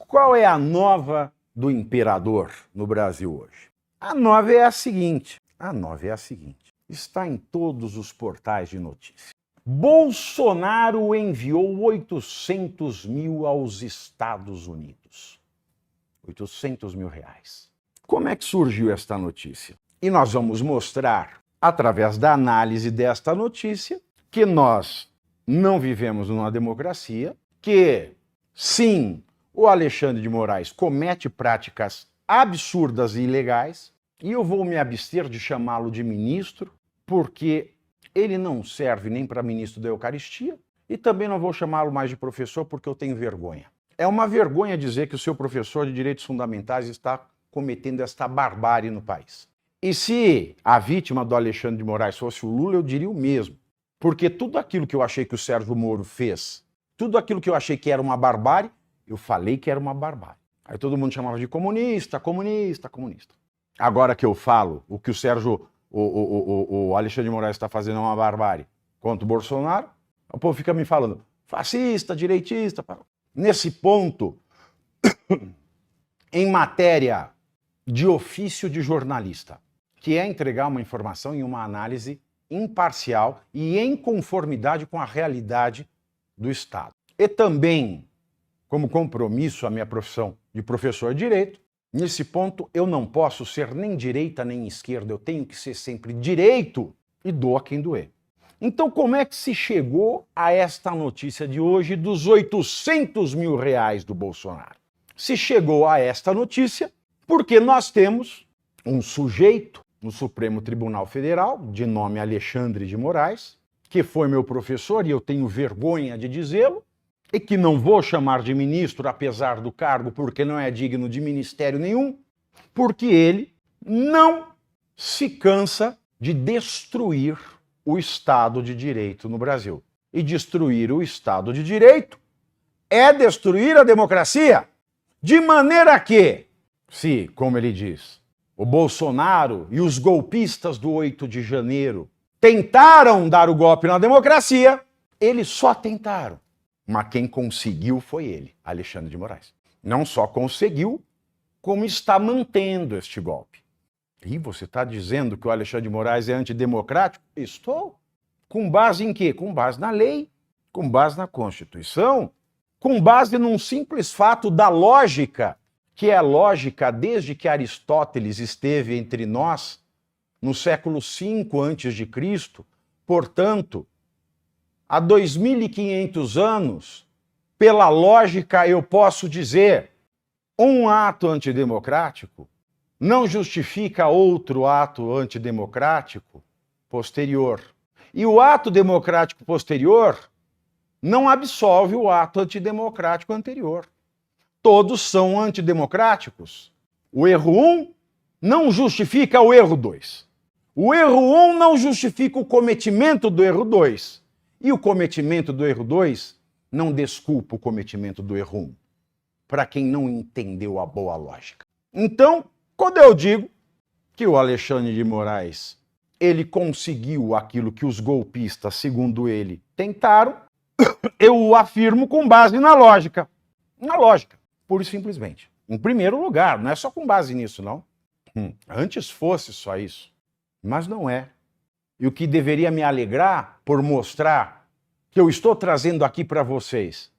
Qual é a nova do imperador no Brasil hoje? A nova é a seguinte. Está em todos os portais de notícia. Bolsonaro enviou 800 mil aos Estados Unidos. 800 mil reais. Como é que surgiu esta notícia? E nós vamos mostrar, através da análise desta notícia, que nós não vivemos numa democracia, que, sim, o Alexandre de Moraes comete práticas absurdas e ilegais, e eu vou me abster de chamá-lo de ministro, porque ele não serve nem para ministro da Eucaristia, e também não vou chamá-lo mais de professor porque eu tenho vergonha. É uma vergonha dizer que o seu professor de Direitos Fundamentais está cometendo esta barbárie no país. E se a vítima do Alexandre de Moraes fosse o Lula, eu diria o mesmo. Porque tudo aquilo que eu achei que o Sérgio Moro fez, tudo aquilo que eu achei que era uma barbárie, eu falei que era uma barbárie. Aí todo mundo chamava de comunista, comunista, comunista. Agora que eu falo o que o Alexandre de Moraes está fazendo é uma barbárie contra o Bolsonaro, o povo fica me falando fascista, direitista. Nesse ponto, em matéria de ofício de jornalista, que é entregar uma informação e uma análise imparcial e em conformidade com a realidade do Estado. E também, como compromisso à minha profissão de professor de direito, nesse ponto eu não posso ser nem direita nem esquerda, eu tenho que ser sempre direito e doa quem doer. Então como é que se chegou a esta notícia de hoje dos 800 mil reais do Bolsonaro? Se chegou a esta notícia porque nós temos um sujeito no Supremo Tribunal Federal, de nome Alexandre de Moraes, que foi meu professor e eu tenho vergonha de dizê-lo, e que não vou chamar de ministro, apesar do cargo, porque não é digno de ministério nenhum, porque ele não se cansa de destruir o Estado de Direito no Brasil. E destruir o Estado de Direito é destruir a democracia, de maneira que, se, como ele diz, o Bolsonaro e os golpistas do 8 de janeiro tentaram dar o golpe na democracia, eles só tentaram. Mas quem conseguiu foi ele, Alexandre de Moraes. Não só conseguiu, como está mantendo este golpe. E você está dizendo que o Alexandre de Moraes é antidemocrático? Estou. Com base em quê? Com base na lei, com base na Constituição, com base num simples fato da lógica, que é a lógica desde que Aristóteles esteve entre nós, no século V a.C., portanto, há 2.500 anos, pela lógica eu posso dizer, um ato antidemocrático não justifica outro ato antidemocrático posterior. E o ato democrático posterior não absolve o ato antidemocrático anterior. Todos são antidemocráticos. O erro 1 não justifica o erro 2. O erro 1 não justifica o cometimento do erro 2. E o cometimento do erro 2 não desculpa o cometimento do erro 1. Para quem não entendeu a boa lógica. Então, quando eu digo que o Alexandre de Moraes ele conseguiu aquilo que os golpistas, segundo ele, tentaram, eu o afirmo com base na lógica. Na lógica. Pura e simplesmente. Em primeiro lugar, não é só com base nisso, não. Antes fosse só isso. Mas não é. E o que deveria me alegrar por mostrar que eu estou trazendo aqui para vocês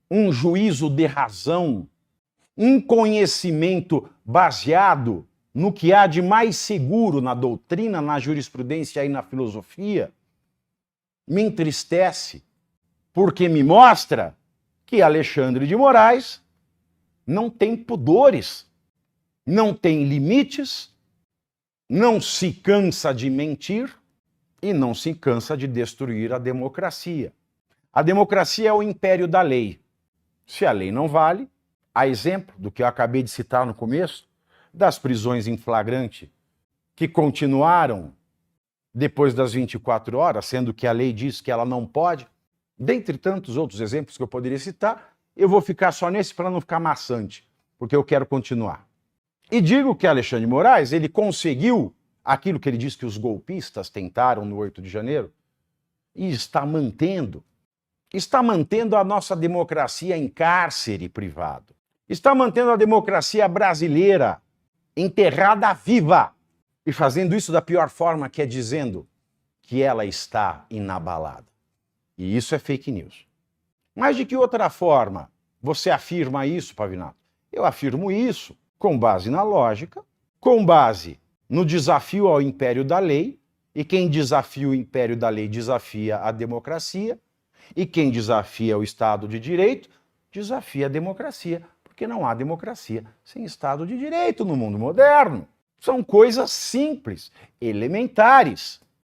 um juízo de razão, um conhecimento baseado no que há de mais seguro na doutrina, na jurisprudência e na filosofia, me entristece, porque me mostra que Alexandre de Moraes não tem pudores, não tem limites, não se cansa de mentir e não se cansa de destruir a democracia. A democracia é o império da lei. Se a lei não vale, a exemplo do que eu acabei de citar no começo, das prisões em flagrante, que continuaram depois das 24 horas, sendo que a lei diz que ela não pode, dentre tantos outros exemplos que eu poderia citar, eu vou ficar só nesse para não ficar maçante, porque eu quero continuar. E digo que Alexandre de Moraes, ele conseguiu aquilo que ele diz que os golpistas tentaram no 8 de janeiro, e está mantendo a nossa democracia em cárcere privado. está mantendo a democracia brasileira enterrada viva e fazendo isso da pior forma, que é dizendo que ela está inabalada. E isso é fake news. Mas de que outra forma você afirma isso, Pavinato? Eu afirmo isso com base na lógica, com base no desafio ao império da lei, e quem desafia o império da lei desafia a democracia, e quem desafia o Estado de Direito desafia a democracia, porque não há democracia sem Estado de Direito no mundo moderno. São coisas simples, elementares.